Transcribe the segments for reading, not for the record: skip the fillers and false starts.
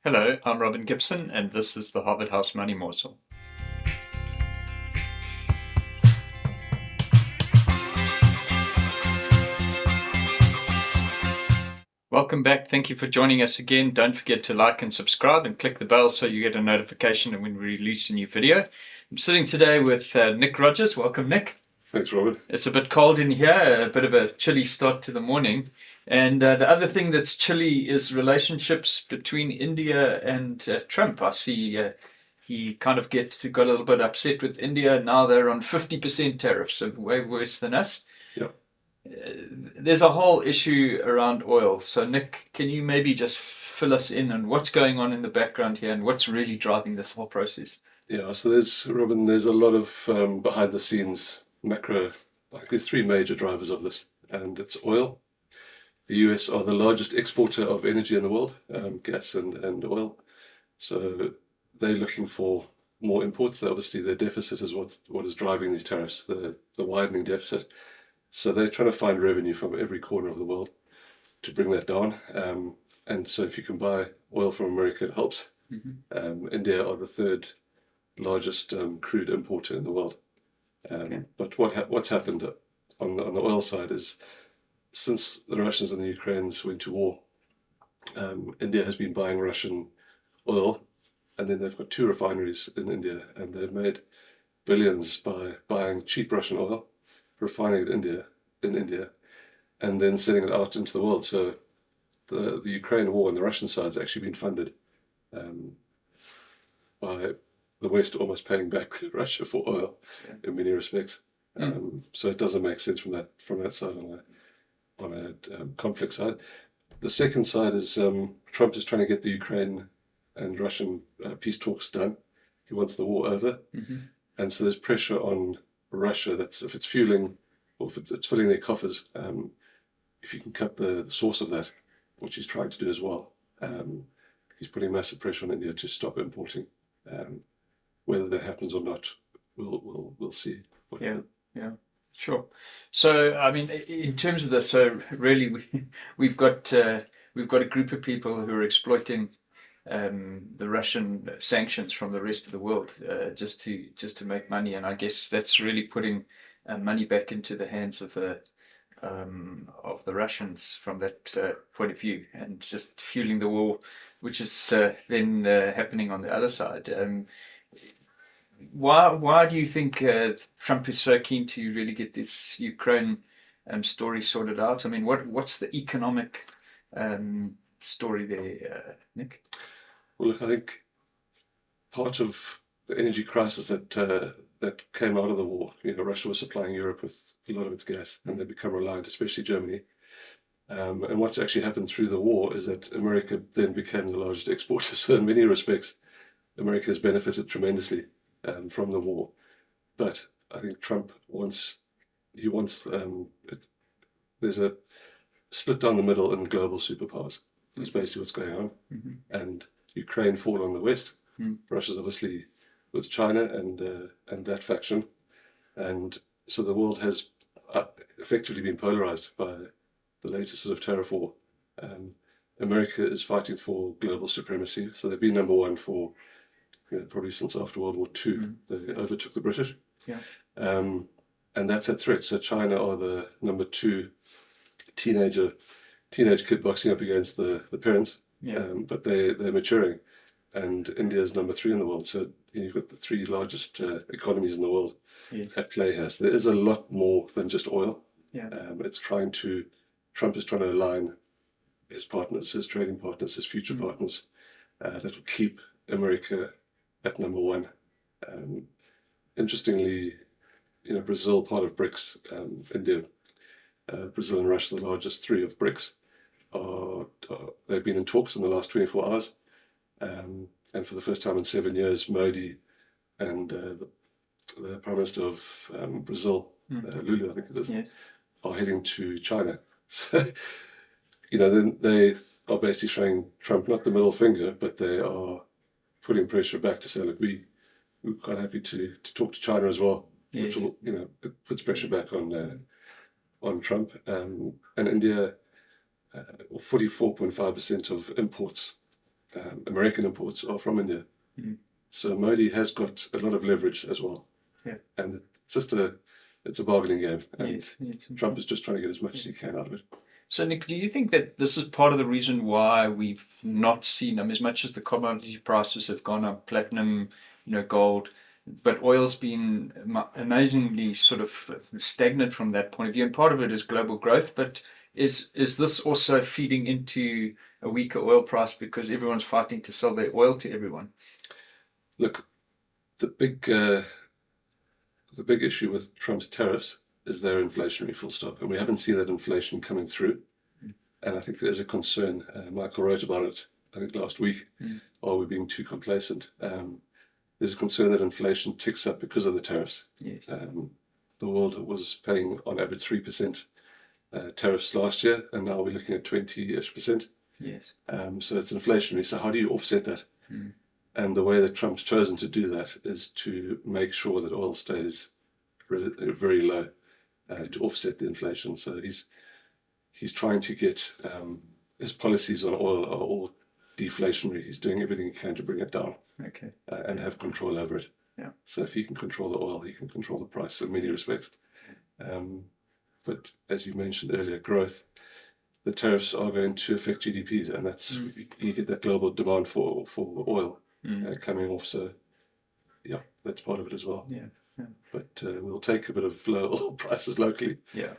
Hello, I'm Robin Gibson, and this is the Harvard House Money Morsel. Welcome back. Thank you for joining us again. Don't forget to like and subscribe and click the bell so you get a notification when we release a new video. I'm sitting today with Nick Rogers. Welcome, Nick. Thanks, Robin. It's a bit cold in here, a bit of a chilly start to the morning. And the other thing that's chilly is relationships between India and Trump. I see he kind of got a little bit upset with India. Now they're on 50% tariffs, so way worse than us. Yep. There's a whole issue around oil. So, Nick, can you maybe just fill us in on what's going on in the background here and what's really driving this whole process? Yeah, so there's a lot of behind the scenes macro, like there's three major drivers of this, and it's oil. The US are the largest exporter of energy in the world, gas and oil. So they're looking for more imports. Obviously, their deficit is what is driving these tariffs, the widening deficit. So they're trying to find revenue from every corner of the world to bring that down. And so if you can buy oil from America, it helps. India are the third largest crude importer in the world. Okay. But what's happened on the oil side is since the Russians and the Ukrainians went to war, India has been buying Russian oil, and then they've got two refineries in India, and they've made billions by buying cheap Russian oil, refining it in India, and then selling it out into the world. So the Ukraine war on the Russian side has actually been funded by the West almost paying back to Russia for oil in many respects. So it doesn't make sense from that side on a conflict side. The second side is Trump is trying to get the Ukraine and Russian peace talks done. He wants the war over, and so there's pressure on Russia that if it's fueling or if it's filling their coffers, if you can cut the source of that, which he's trying to do as well, he's putting massive pressure on India to stop importing. Whether that happens or not, we'll see. Yeah, sure. So, I mean, in terms of this, so really, we've got a group of people who are exploiting the Russian sanctions from the rest of the world just to make money, and I guess that's really putting money back into the hands of the Russians from that point of view, and just fueling the war, which is then happening on the other side. Why do you think Trump is so keen to really get this Ukraine story sorted out? I mean, what's the economic story there, Nick? Well, look, I think part of the energy crisis that came out of the war, Russia was supplying Europe with a lot of its gas, and they become reliant, especially Germany. And what's actually happened through the war is that America then became the largest exporter. So in many respects, America has benefited tremendously from the war. But I think Trump wants there's a split down the middle in global superpowers. That's basically what's going on. And Ukraine fall on the west. Russia's obviously with China and that faction. And so the world has effectively been polarized by the latest sort of tariff war. America is fighting for global supremacy. So they've been number one for probably since after World War II. They overtook the British. And that's at threat. So China are the number two teenage kid boxing up against the parents. But they're maturing. And India is number three in the world. So you've got the three largest economies in the world at play here. So there is a lot more than just oil. Trump is trying to align his partners, his trading partners, his future partners that will keep America at number one. Interestingly, Brazil, part of BRICS, India, Brazil and Russia, the largest three of BRICS, they've been in talks in the last 24 hours. And for the first time in 7 years, Modi and the Prime Minister of Brazil, Lula, I think it is, are heading to China. So, then they are basically showing Trump not the middle finger, but they are putting pressure back to say, look, we're quite happy to talk to China as well, which will, it puts pressure back on Trump. And India, 44.5% of imports American imports are from India. So Modi has got a lot of leverage as well. Yeah. And it's just it's a bargaining game. And Yes, yes. Trump is just trying to get as much as he can out of it. So, Nick, do you think that this is part of the reason why we've not seen, as much as the commodity prices have gone up, platinum, gold, but oil's been amazingly sort of stagnant from that point of view, and part of it is global growth, but is this also feeding into a weaker oil price because everyone's fighting to sell their oil to everyone? Look, the big issue with Trump's tariffs is they're inflationary, full stop, and we haven't seen that inflation coming through. And I think there is a concern. Michael wrote about it, I think, last week. Are we being too complacent? There's a concern that inflation ticks up because of the tariffs. Yes. The world was paying on average 3% tariffs last year, and now we're looking at 20-ish%. Yes. So it's inflationary. So how do you offset that? And the way that Trump's chosen to do that is to make sure that oil stays very low to offset the inflation. So he's trying to get his policies on oil are all deflationary. He's doing everything he can to bring it down. Okay. And have control over it. Yeah. So if he can control the oil, he can control the price in many respects. But as you mentioned earlier, growth, the tariffs are going to affect GDPs, and that's you get that global demand for oil coming off. So yeah, that's part of it as well. Yeah. But we'll take a bit of low oil prices locally. Yeah.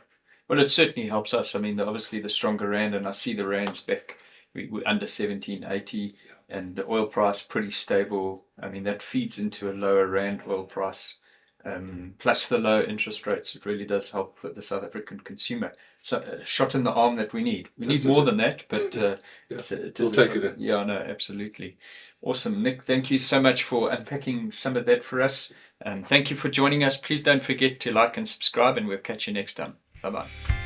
Well, it certainly helps us. I mean, obviously the stronger rand, and I see the rand's back. We're under 17.80, and the oil price pretty stable. I mean, that feeds into a lower rand oil price. Plus the low interest rates, it really does help with the South African consumer. So a shot in the arm that we need. We need more than that, but we'll take it. Yeah, no, absolutely. Awesome. Nick, thank you so much for unpacking some of that for us. Thank you for joining us. Please don't forget to like and subscribe, and we'll catch you next time. Bye-bye.